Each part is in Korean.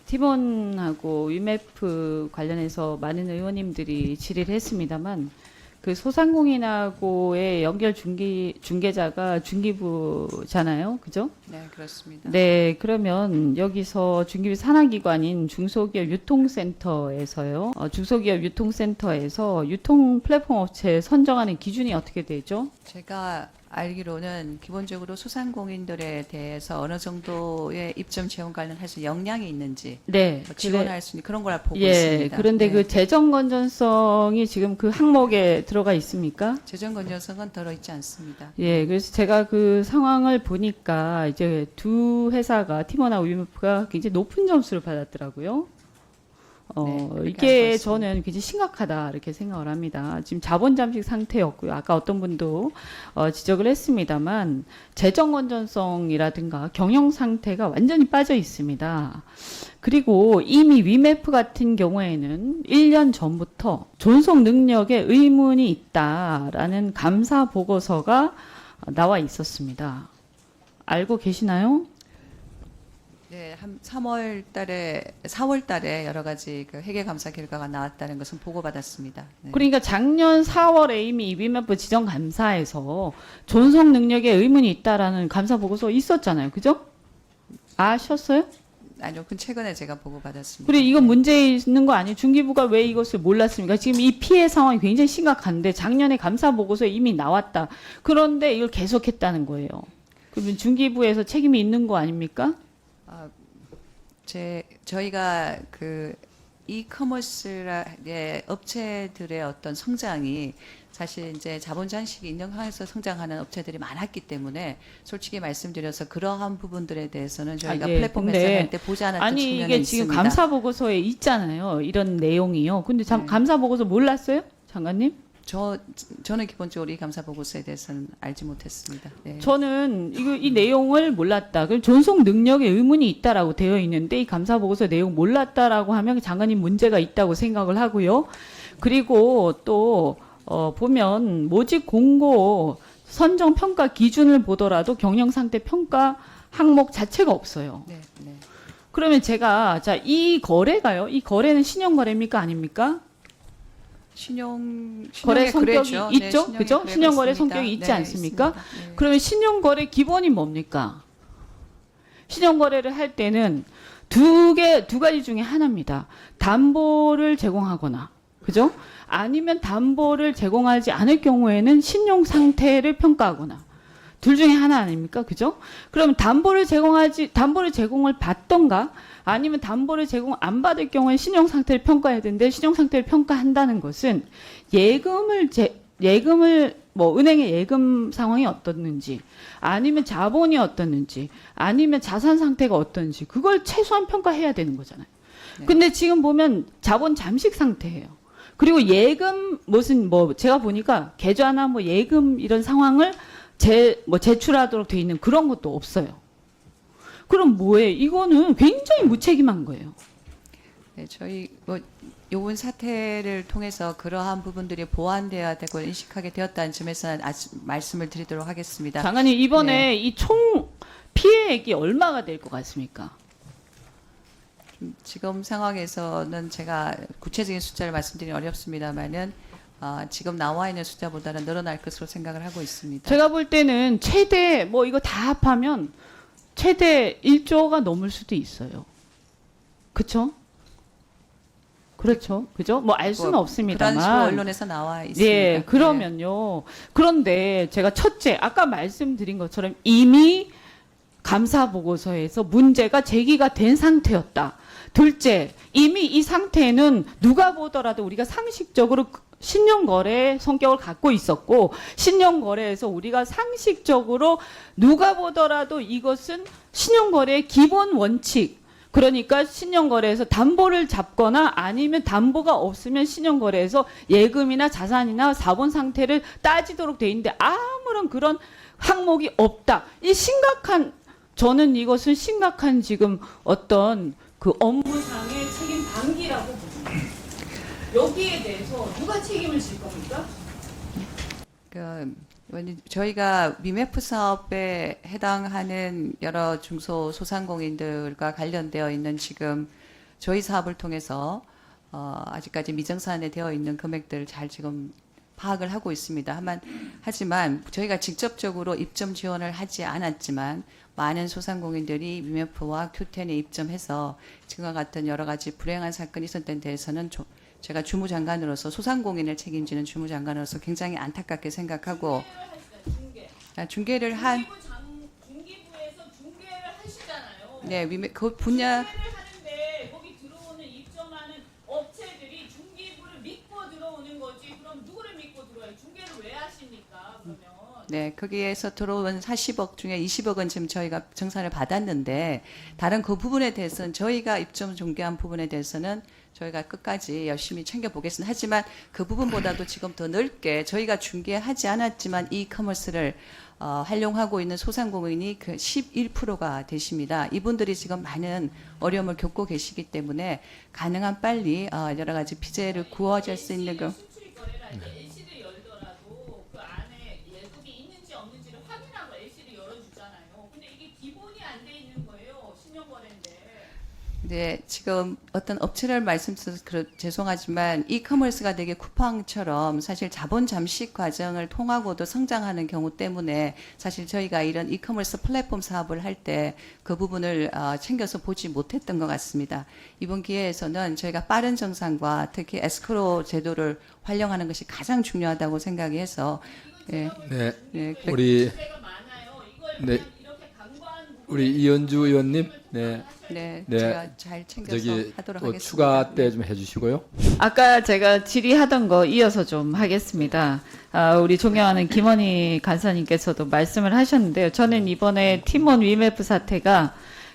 티몬하고 위메프 관련해서 많은 의원님들이 질의를 했습니다만 그 소상공인하고의 연결 중개자가 중기부잖아요. 그죠? 네, 그렇습니다. 네, 그러면 여기서 중기부 산하기관인 중소기업 유통센터에서요. 중소기업 유통센터에서 유통 플랫폼 업체 선정하는 기준이 어떻게 되죠? 제가 알기로는 기본적으로 소상공인들에 대해서 어느 정도의 입점 재원 관련해서 역량이 있는지 네, 뭐 지원할 수 있는 그런 걸 보고 예, 있습니다. 그런데 네. 그 재정 건전성이 지금 그 항목에 들어가 있습니까? 재정 건전성은 들어있지 않습니다. 예, 그래서 제가 그 상황을 보니까 이제 두 회사가 티모나 위메프가 굉장히 높은 점수를 받았더라고요. 네, 그렇게 알고 이게 있습니다. 저는 굉장히 심각하다 이렇게 생각을 합니다. 지금 자본 잠식 상태였고요. 아까 어떤 분도 지적을 했습니다만 재정 건전성이라든가 경영 상태가 완전히 빠져 있습니다. 그리고 이미 위메프 같은 경우에는 1년 전부터 존속 능력에 의문이 있다라는 감사 보고서가 나와 있었습니다. 알고 계시나요? 네, 한 3월 달에 4월 달에 여러 가지 그 회계 감사 결과가 나왔다는 것은 보고받았습니다. 네. 그러니까 작년 4월에 이미 위메프 지정 감사에서 존속 능력에 의문이 있다라는 감사 보고서 있었잖아요. 그죠? 아셨어요? 아니요, 그 최근에 제가 보고받았습니다. 그리고 이건 문제 있는 거 아니에요? 중기부가 왜 이것을 몰랐습니까? 지금 이 피해 상황이 굉장히 심각한데 작년에 감사 보고서에 이미 나왔다. 그런데 이걸 계속했다는 거예요. 그러면 중기부에서 책임이 있는 거 아닙니까? 저희가 그 이커머스의 업체들의 어떤 성장이 사실 이제 자본 장식이 인정하에서 성장하는 업체들이 많았기 때문에 솔직히 말씀드려서 그러한 부분들에 대해서는 저희가 예, 플랫폼 근데 해설할 때 보지 않았던 아니 측면이 이게 지금 있습니다. 감사 보고서에 있잖아요. 이런 내용이요. 근데 네. 감사 보고서 몰랐어요? 장관님? 저는 기본적으로 이 감사 보고서에 대해서는 알지 못했습니다. 네. 저는 이 내용을 몰랐다. 그럼 존속 능력에 의문이 있다라고 되어 있는데 이 감사 보고서 내용 몰랐다라고 하면 장관님 문제가 있다고 생각을 하고요. 그리고 또 보면 모집 공고 선정 평가 기준을 보더라도 경영 상태 평가 항목 자체가 없어요. 네, 네. 그러면 제가 이 거래가요. 이 거래는 신용 거래입니까 아닙니까? 거래 신용의 성격이 거래죠. 있죠? 네, 신용의 그죠? 거래가 신용거래 있습니다. 성격이 있지 네, 않습니까? 있습니다. 네. 그러면 신용거래 기본이 뭡니까? 신용거래를 할 때는 두 가지 중에 하나입니다. 담보를 제공하거나, 그죠? 아니면 담보를 제공하지 않을 경우에는 신용 상태를 평가하거나, 둘 중에 하나 아닙니까? 그죠? 그럼 담보를 제공을 받던가, 아니면 담보를 제공 안 받을 경우에 신용 상태를 평가해야 되는데, 신용 상태를 평가한다는 것은 예금을 뭐 은행의 예금 상황이 어떻는지, 아니면 자본이 어떻는지, 아니면 자산 상태가 어떤지 그걸 최소한 평가해야 되는 거잖아요. 네. 근데 지금 보면 자본 잠식 상태예요. 그리고 예금 제가 보니까 계좌나 뭐 예금 이런 상황을 제출하도록 돼 있는 그런 것도 없어요. 그럼 뭐예요? 이거는 굉장히 무책임한 거예요. 네, 저희 뭐 요번 사태를 통해서 그러한 부분들이 보완돼야 되고 인식하게 되었다는 점에서는 말씀을 드리도록 하겠습니다. 장관님 이번에 네. 이 총 피해액이 얼마가 될 것 같습니까? 지금 상황에서는 제가 구체적인 숫자를 말씀드리기 어렵습니다만은 지금 나와 있는 숫자보다는 늘어날 것으로 생각을 하고 있습니다. 제가 볼 때는 최대 이거 다 합하면 최대 1조가 넘을 수도 있어요. 그렇죠? 그렇죠. 그죠? 알 수는 그런 식으로 없습니다만. 언론에서 나와 있습니다. 예, 그러면요. 그런데 제가 첫째, 아까 말씀드린 것처럼 이미 감사 보고서에서 문제가 제기가 된 상태였다. 둘째, 이미 이 상태는 누가 보더라도 우리가 상식적으로 신용거래 성격을 갖고 있었고, 신용거래에서 우리가 상식적으로 누가 보더라도 이것은 신용거래의 기본 원칙, 그러니까 신용거래에서 담보를 잡거나 아니면 담보가 없으면 신용거래에서 예금이나 자산이나 자본 상태를 따지도록 돼 있는데 아무런 그런 항목이 없다. 저는 이것은 심각한 지금 어떤 그 업무상의 책임 방기라고 봅니다. 여기에 대해서 누가 책임을 질 겁니까? 저희가 위메프 사업에 해당하는 여러 중소소상공인들과 관련되어 있는 지금 저희 사업을 통해서 아직까지 미정산에 되어 있는 금액들을 잘 지금 파악을 하고 있습니다. 하지만 저희가 직접적으로 입점 지원을 하지 않았지만 많은 소상공인들이 위메프와 큐텐에 입점해서 지금과 같은 여러 가지 불행한 사건이 있었던 데 대해서는 제가 주무장관으로서 소상공인을 책임지는 주무장관으로서 굉장히 안타깝게 생각하고 중개를 한 중기부에서 중개를 하시잖아요. 네, 그 분야 중개를 하는데 거기 들어오는 입점하는 업체들이 중기부를 믿고 들어오는 거지. 그럼 누구를 믿고 들어와요? 중개를 왜 하십니까? 그러면 네, 거기에서 들어온 40억 중에 20억은 지금 저희가 정산을 받았는데 다른 그 부분에 대해서는 저희가 입점 중개한 부분에 대해서는 저희가 끝까지 열심히 챙겨보겠습니다. 하지만 그 부분보다도 지금 더 넓게 저희가 중개하지 않았지만 이커머스를 활용하고 있는 소상공인이 그 11%가 되십니다. 이분들이 지금 많은 어려움을 겪고 계시기 때문에 가능한 빨리 여러 가지 피제를 구워질 수 있는 그 수출 거래라 이제 LC를 열더라도 그 안에 예금이 있는지 없는지를 확인하고 LC를 열어주잖아요. 근데 이게 기본이 안 돼 있는 거예요. 신용 거래인데. 네, 지금 어떤 업체를 말씀드려서 죄송하지만 이커머스가 되게 쿠팡처럼 사실 자본 잠식 과정을 통하고도 성장하는 경우 때문에 사실 저희가 이런 이커머스 플랫폼 사업을 할 때 그 부분을 챙겨서 보지 못했던 것 같습니다. 이번 기회에서는 저희가 빠른 정산과 특히 에스크로 제도를 활용하는 것이 가장 중요하다고 생각해서 네, 그렇게 우리 문제가 많아요. 이걸 네, 그냥 이렇게 간과한 부분을 우리 이현주 의원님, 네, 네, 네, 제가 잘 챙겨서 저기 하도록 또 하겠습니다. 추가 때 좀 해주시고요. 아까 제가 질의하던 거 이어서 좀 하겠습니다. 우리 존경하는 김원희 간사님께서도 말씀을 하셨는데요. 저는 이번에 팀원 위메프 사태가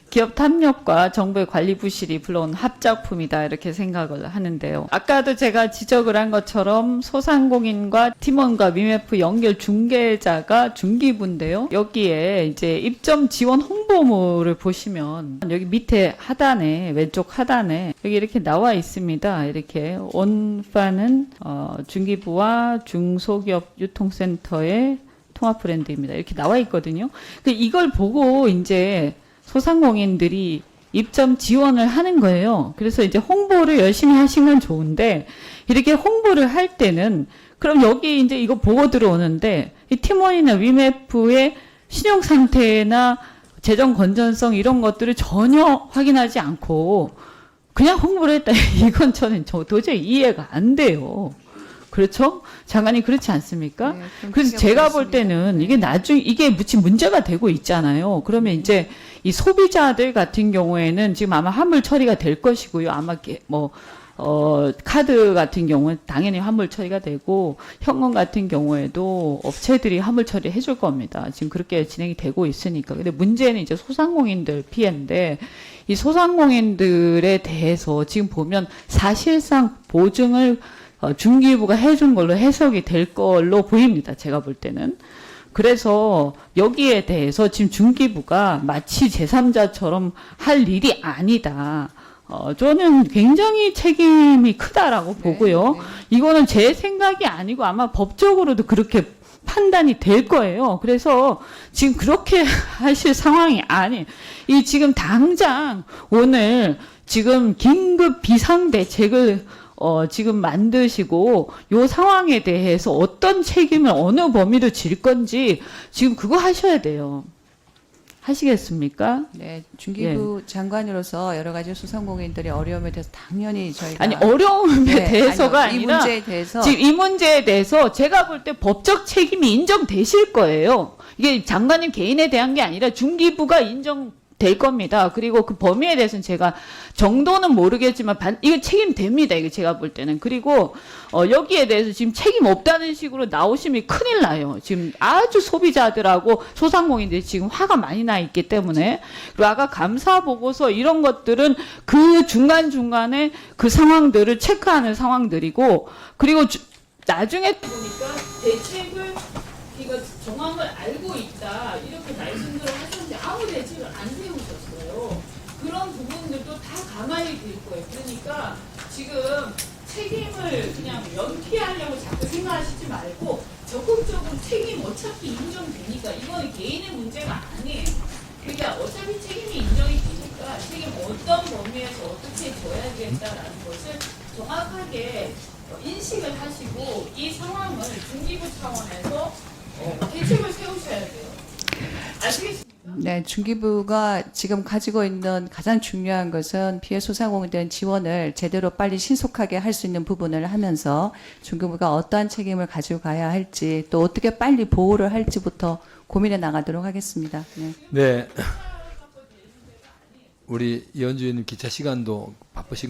기업 탐욕과 정부의 관리 부실이 불러온 합작품이다 이렇게 생각을 하는데요. 아까도 제가 지적을 한 것처럼 소상공인과 팀원과 위메프 연결 중개자가 중기부인데요. 여기에 이제 입점 지원 홍보물을 보시면 여기 밑에 하단에 왼쪽 하단에 여기 이렇게 나와 있습니다. 이렇게 원파는 중기부와 중소기업 유통센터의 통합 브랜드입니다. 이렇게 나와 있거든요. 이걸 보고 이제 소상공인들이 입점 지원을 하는 거예요. 그래서 이제 홍보를 열심히 하신 건 좋은데 이렇게 홍보를 할 때는 그럼 여기 이제 이거 보고 들어오는데 이 팀원이나 위메프의 신용 상태나 재정 건전성 이런 것들을 전혀 확인하지 않고 그냥 홍보를 했다. 이건 저는 도저히 이해가 안 돼요. 그렇죠? 장관님 그렇지 않습니까? 네, 좀 그래서 제가 볼 챙겨보겠습니다. 때는 이게 나중에 이게 무슨 문제가 되고 있잖아요. 그러면 이제 이 소비자들 같은 경우에는 지금 아마 환불 처리가 될 것이고요. 아마 카드 같은 경우는 당연히 환불 처리가 되고 현금 같은 경우에도 업체들이 환불 처리 해줄 겁니다. 지금 그렇게 진행이 되고 있으니까. 근데 문제는 이제 소상공인들 피해인데 이 소상공인들에 대해서 지금 보면 사실상 보증을 중기부가 해준 걸로 해석이 될 걸로 보입니다. 제가 볼 때는. 그래서 여기에 대해서 지금 중기부가 마치 제3자처럼 할 일이 아니다. 저는 굉장히 책임이 크다라고 보고요. 네. 이거는 제 생각이 아니고 아마 법적으로도 그렇게 판단이 될 거예요. 그래서 지금 그렇게 하실 상황이 아니. 이 지금 당장 오늘 지금 긴급 비상대책을 지금 만드시고 요 상황에 대해서 어떤 책임을 어느 범위로 질 건지 지금 그거 하셔야 돼요. 하시겠습니까? 네, 중기부 장관으로서 여러 가지 소상공인들의 어려움에 대해서 당연히 저희가 아니 어려움에 네, 대해서가 아니요, 이 아니라 문제에 대해서 지금 이 문제에 대해서 제가 볼 때 법적 책임이 인정되실 거예요. 이게 장관님 개인에 대한 게 아니라 중기부가 인정될 겁니다. 그리고 그 범위에 대해서는 제가 정도는 모르겠지만 이거 책임됩니다. 이거 제가 볼 때는. 그리고 여기에 대해서 지금 책임 없다는 식으로 나오시면 큰일 나요. 지금 아주 소비자들하고 소상공인들이 지금 화가 많이 나 있기 때문에. 그리고 아까 감사 보고서 이런 것들은 그 중간중간에 그 상황들을 체크하는 상황들이고 그리고 나중에 보니까 대책을 이거 정황을 알고 있다 이렇게 말씀들을 하셨는데 아무 대책을 안 세우셨어요. 그런 부분들도 다 가만히 들 거예요. 그러니까 지금 책임을 그냥 연기하려고 자꾸 생각하시지 말고 적극적으로 책임 어차피 인정되니까 이거는 개인의 문제가 아니에요. 그러니까 어차피 책임이 인정이 되니까 중기부가 책임 어떤 범위에서 어떻게 져야겠다라는 것을 정확하게 인식을 하시고 이 상황을 중기부 차원에서 대책을 세우셔야 돼요. 아시겠습니까? 네, 중기부가 지금 가지고 있는 가장 중요한 것은 피해 소상공인에 대한 지원을 제대로 빨리 신속하게 할 수 있는 부분을 하면서 중기부가 어떠한 책임을 가지고 가야 할지 또 어떻게 빨리 보호를 할지부터 고민해 나가도록 하겠습니다. 네. 네. 우리 이현주 의원님 기차 시간도 바쁘신 거